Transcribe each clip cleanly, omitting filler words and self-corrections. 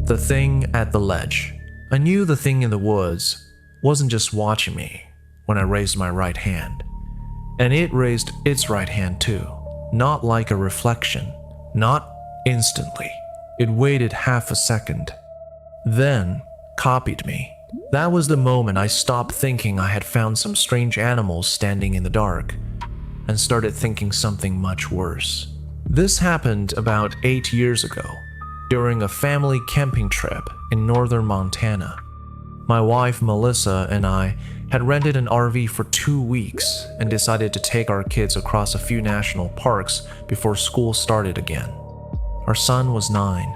The thing at the ledge. I knew the thing in the woods wasn't just watching me when I raised my right hand. And it raised its right hand too. Not like a reflection. Not instantly. It waited half a second. Then copied me. That was the moment I stopped thinking I had found some strange animals standing in the dark and started thinking something much worse. This happened about 8 years ago during a family camping trip in northern Montana. My wife Melissa and I had rented an RV for 2 weeks and decided to take our kids across a few national parks before school started again. Our son was 9,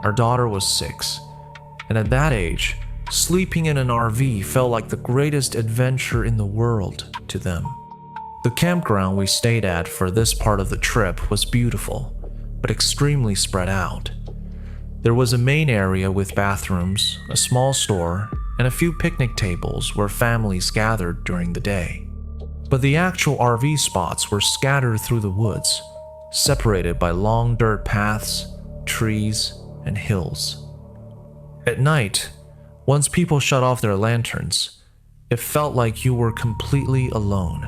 our daughter was 6, and at that age, sleeping in an RV felt like the greatest adventure in the world to them. The campground we stayed at for this part of the trip was beautiful, but extremely spread out. There was a main area with bathrooms, a small store, and a few picnic tables where families gathered during the day. But the actual RV spots were scattered through the woods, separated by long dirt paths, trees, and hills. At night, once people shut off their lanterns, it felt like you were completely alone.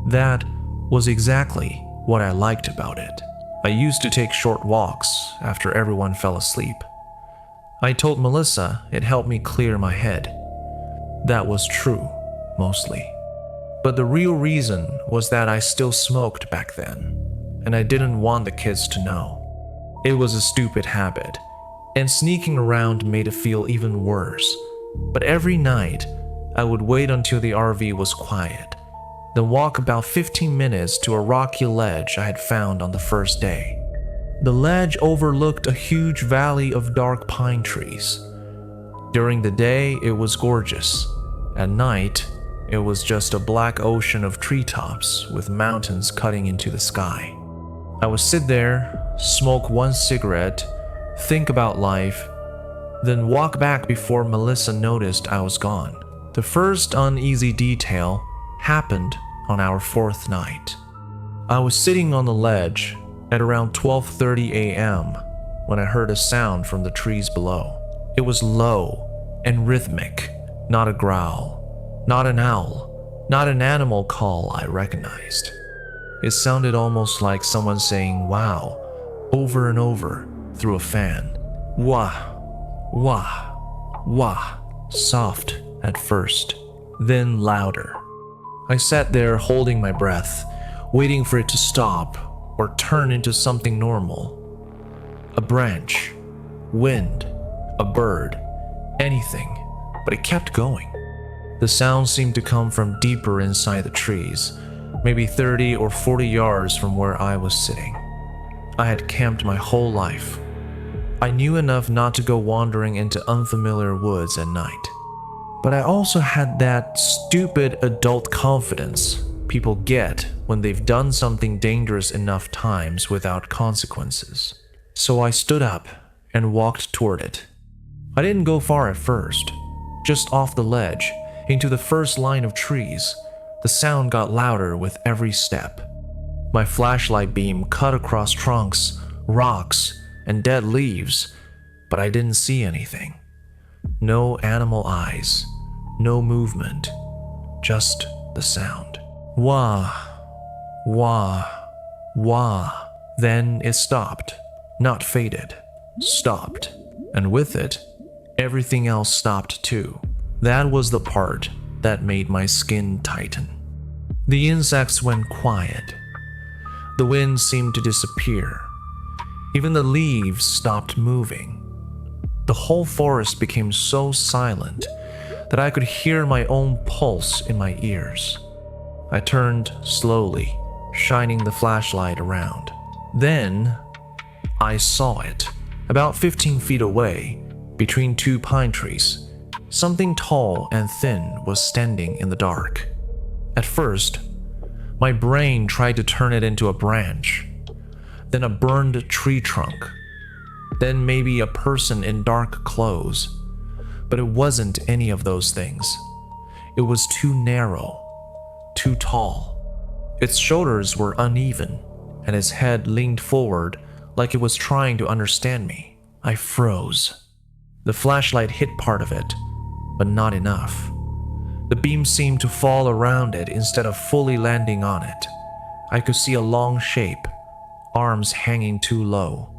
That was exactly what I liked about it. I used to take short walks after everyone fell asleep. I told Melissa it helped me clear my head. That was true, mostly. But the real reason was that I still smoked back then, and I didn't want the kids to know. It was a stupid habit, and sneaking around made it feel even worse. But every night, I would wait until the RV was quiet, then walk about 15 minutes to a rocky ledge I had found on the first day. The ledge overlooked a huge valley of dark pine trees. During the day, it was gorgeous. At night, it was just a black ocean of treetops with mountains cutting into the sky. I would sit there, smoke one cigarette, think about life, then walk back before Melissa noticed I was gone. The first uneasy detail happened on our 4th night. I was sitting on the ledge at around 12:30 a.m. when I heard a sound from the trees below. It was low and rhythmic, not a growl, not an owl, not an animal call I recognized. It sounded almost like someone saying "wow" over and over through a fan. Wah, wah, wah. Soft at first, then louder. I sat there holding my breath, waiting for it to stop or turn into something normal. A branch, wind, a bird, anything, but it kept going. The sound seemed to come from deeper inside the trees, maybe 30 or 40 yards from where I was sitting. I had camped my whole life. I knew enough not to go wandering into unfamiliar woods at night. But I also had that stupid adult confidence people get when they've done something dangerous enough times without consequences. So I stood up and walked toward it. I didn't go far at first, just off the ledge, into the first line of trees. The sound got louder with every step. My flashlight beam cut across trunks, rocks, and dead leaves, but I didn't see anything. No animal eyes, no movement, just the sound. Wah, wah, wah. Then it stopped, not faded, stopped, and with it, everything else stopped too. That was the part that made my skin tighten. The insects went quiet. The wind seemed to disappear. Even the leaves stopped moving. The whole forest became so silent that I could hear my own pulse in my ears. I turned slowly, shining the flashlight around. Then, I saw it. About 15 feet away, between 2 pine trees, something tall and thin was standing in the dark. At first, my brain tried to turn it into a branch, then a burned tree trunk, then maybe a person in dark clothes. But it wasn't any of those things. It was too narrow, too tall. Its shoulders were uneven, and its head leaned forward like it was trying to understand me. I froze. The flashlight hit part of it, but not enough. The beam seemed to fall around it instead of fully landing on it. I could see a long shape, arms hanging too low,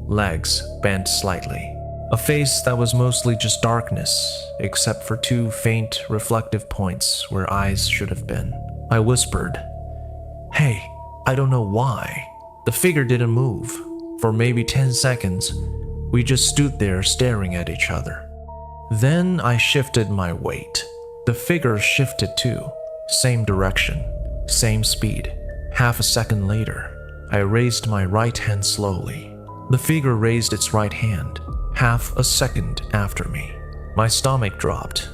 legs bent slightly. A face that was mostly just darkness, except for two faint, reflective points where eyes should have been. I whispered, "Hey, I don't know why." The figure didn't move. For maybe 10 seconds, we just stood there staring at each other. Then I shifted my weight. The figure shifted too. Same direction, same speed. Half a second later, I raised my right hand slowly. The figure raised its right hand, half a second after me. My stomach dropped.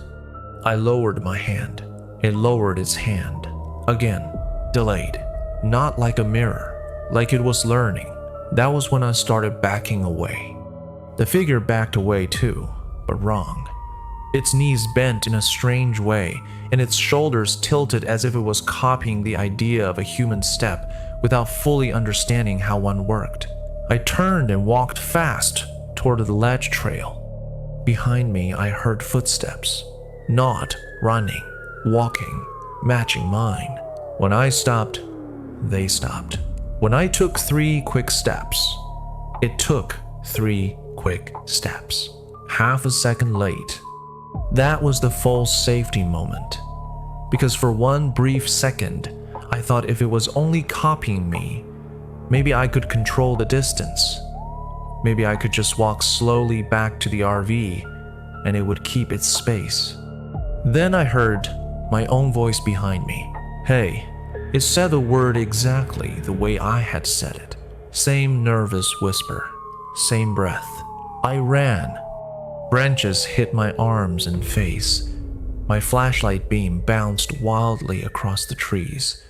I lowered my hand. It lowered its hand. Again, delayed. Not like a mirror, like it was learning. That was when I started backing away. The figure backed away too, but wrong. Its knees bent in a strange way, and its shoulders tilted as if it was copying the idea of a human step without fully understanding how one worked. I turned and walked fast toward the ledge trail. Behind me, I heard footsteps. Not running, walking, matching mine. When I stopped, they stopped. When I took 3 quick steps, it took 3 quick steps. Half a second late. That was the false safety moment. Because for one brief second, I thought if it was only copying me, maybe I could control the distance. Maybe I could just walk slowly back to the RV and it would keep its space. Then I heard my own voice behind me. Hey, it said the word exactly the way I had said it. Same nervous whisper, same breath. I ran. Branches hit my arms and face. My flashlight beam bounced wildly across the trees.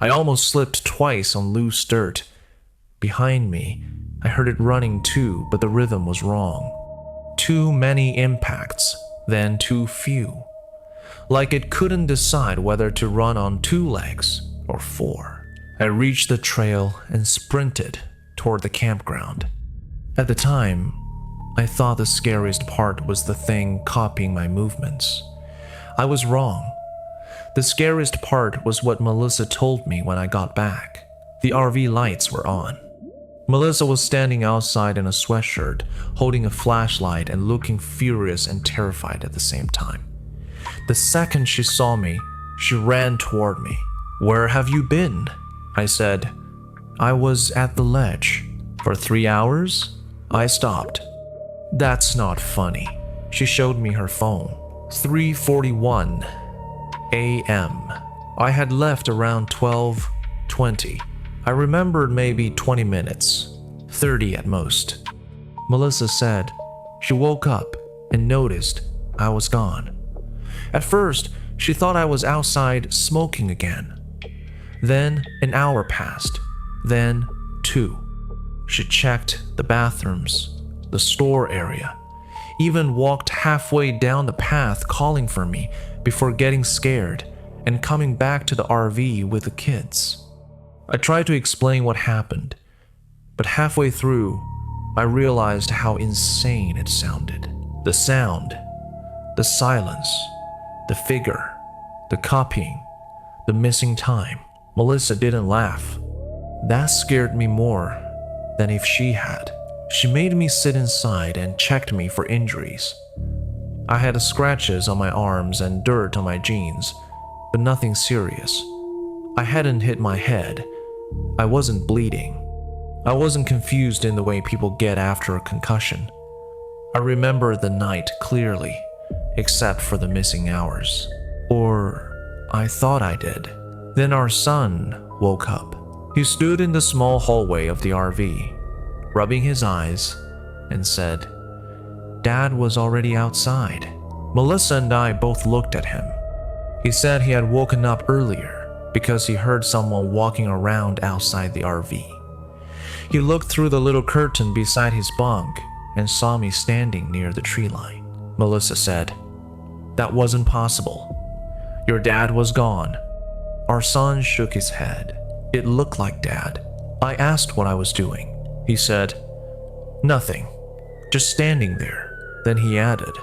I almost slipped twice on loose dirt. Behind me, I heard it running too, but the rhythm was wrong. Too many impacts, then too few. Like it couldn't decide whether to run on 2 legs or 4. I reached the trail and sprinted toward the campground. At the time, I thought the scariest part was the thing copying my movements. I was wrong. The scariest part was what Melissa told me when I got back. The RV lights were on. Melissa was standing outside in a sweatshirt, holding a flashlight and looking furious and terrified at the same time. The second she saw me, she ran toward me. "Where have you been?" I said. "I was at the ledge." "For 3 hours?" I stopped. "That's not funny." She showed me her phone. 3:41 a.m. I had left around 12:20. I remembered maybe 20 minutes, 30 at most. Melissa said she woke up and noticed I was gone. At first, she thought I was outside smoking again. Then an hour passed, then 2. She checked the bathrooms, the store area, even walked halfway down the path calling for me before getting scared and coming back to the RV with the kids. I tried to explain what happened, but halfway through, I realized how insane it sounded. The sound, the silence, the figure, the copying, the missing time. Melissa didn't laugh. That scared me more than if she had. She made me sit inside and checked me for injuries. I had scratches on my arms and dirt on my jeans, but nothing serious. I hadn't hit my head. I wasn't bleeding. I wasn't confused in the way people get after a concussion. I remember the night clearly, except for the missing hours. Or I thought I did. Then our son woke up. He stood in the small hallway of the RV, rubbing his eyes, and said, "Dad was already outside." Melissa and I both looked at him. He said he had woken up earlier because he heard someone walking around outside the RV. He looked through the little curtain beside his bunk and saw me standing near the tree line. Melissa said, "That wasn't possible. Your dad was gone." Our son shook his head. It looked like Dad. I asked what I was doing. He said, "Nothing. Just standing there." Then he added,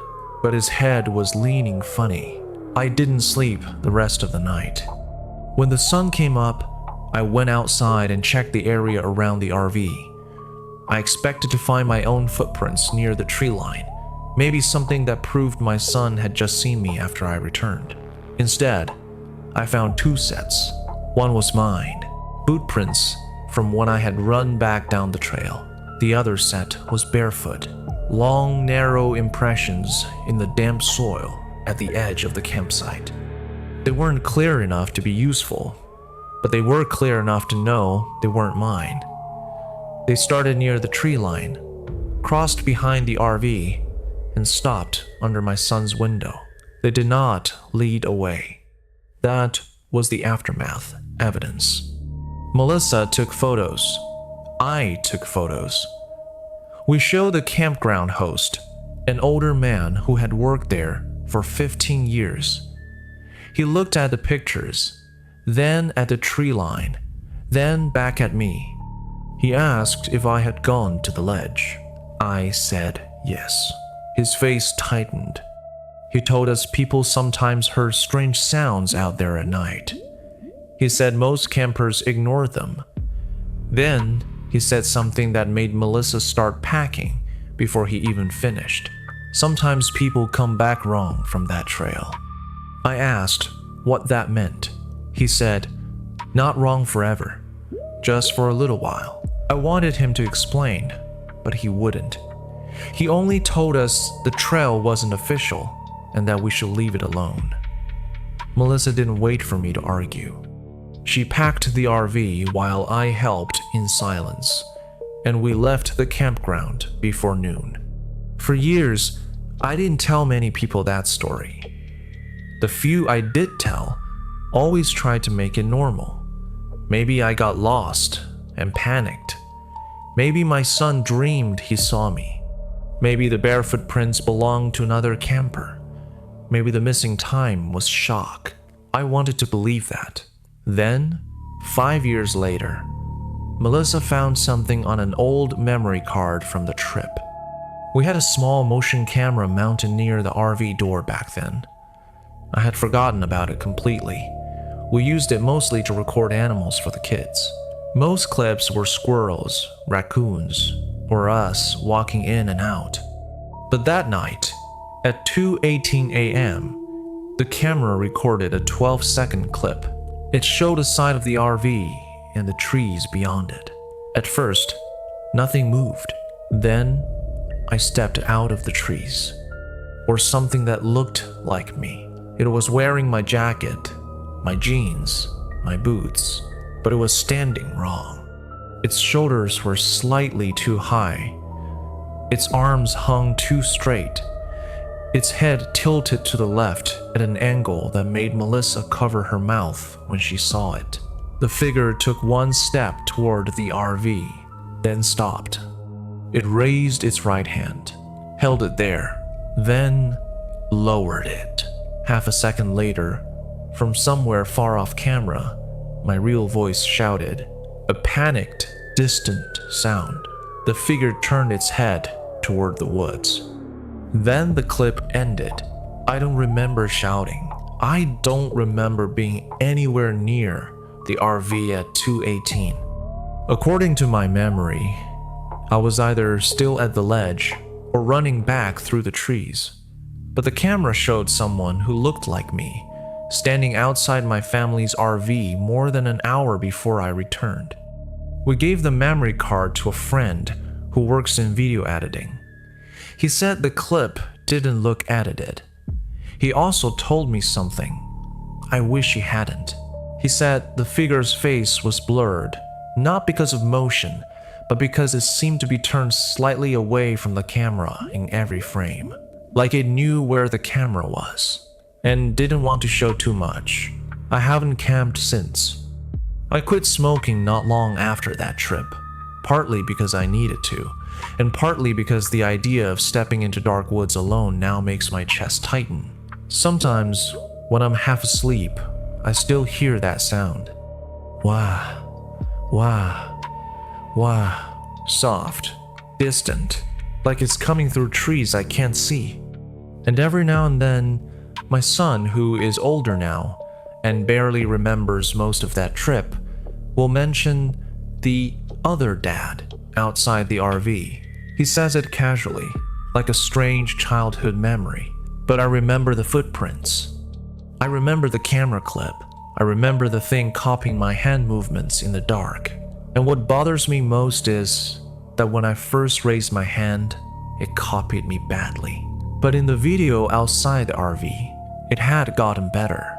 but his head was leaning funny. I didn't sleep the rest of the night. When the sun came up, I went outside and checked the area around the RV. I expected to find my own footprints near the tree line, maybe something that proved my son had just seen me after I returned. Instead, I found 2 sets. One was mine, boot prints from when I had run back down the trail. The other set was barefoot, long, narrow impressions in the damp soil at the edge of the campsite. They weren't clear enough to be useful, but they were clear enough to know they weren't mine. They started near the tree line, crossed behind the RV, and stopped under my son's window. They did not lead away. That was the aftermath evidence. Melissa took photos. I took photos. We showed the campground host, an older man who had worked there for 15 years. He looked at the pictures, then at the tree line, then back at me. He asked if I had gone to the ledge. I said yes. His face tightened. He told us people sometimes heard strange sounds out there at night. He said most campers ignored them. Then he said something that made Melissa start packing before he even finished. Sometimes people come back wrong from that trail. I asked what that meant. He said, not wrong forever, just for a little while. I wanted him to explain, but he wouldn't. He only told us the trail wasn't official and that we should leave it alone. Melissa didn't wait for me to argue. She packed the RV while I helped in silence, and we left the campground before noon. For years, I didn't tell many people that story. The few I did tell always tried to make it normal. Maybe I got lost and panicked. Maybe my son dreamed he saw me. Maybe the barefoot prints belonged to another camper. Maybe the missing time was shock. I wanted to believe that. Then, 5 years later, Melissa found something on an old memory card from the trip. We had a small motion camera mounted near the RV door back then. I had forgotten about it completely. We used it mostly to record animals for the kids. Most clips were squirrels, raccoons, or us walking in and out. But that night, at 2:18 a.m., the camera recorded a 12-second clip. It showed a side of the RV and the trees beyond it. At first, nothing moved. Then, I stepped out of the trees, or something that looked like me. It was wearing my jacket, my jeans, my boots, but it was standing wrong. Its shoulders were slightly too high. Its arms hung too straight. Its head tilted to the left at an angle that made Melissa cover her mouth when she saw it. The figure took one step toward the RV, then stopped. It raised its right hand, held it there, then lowered it. Half a second later, from somewhere far off camera, my real voice shouted, a panicked, distant sound. The figure turned its head toward the woods. Then the clip ended. I don't remember shouting. I don't remember being anywhere near the RV at 2:18. According to my memory, I was either still at the ledge or running back through the trees. But the camera showed someone who looked like me, standing outside my family's RV more than an hour before I returned. We gave the memory card to a friend who works in video editing. He said the clip didn't look edited. He also told me something I wish he hadn't. He said the figure's face was blurred, not because of motion, but because it seemed to be turned slightly away from the camera in every frame, like it knew where the camera was, and didn't want to show too much. I haven't camped since. I quit smoking not long after that trip, partly because I needed to, and partly because the idea of stepping into dark woods alone now makes my chest tighten. Sometimes, when I'm half asleep, I still hear that sound. Wah, wah, wah, soft, distant, like it's coming through trees I can't see. And every now and then, my son, who is older now and barely remembers most of that trip, will mention the other dad outside the RV. He says it casually, like a strange childhood memory, but I remember the footprints. I remember the camera clip. I remember the thing copying my hand movements in the dark. And what bothers me most is that when I first raised my hand, it copied me badly. But in the video outside the RV, it had gotten better.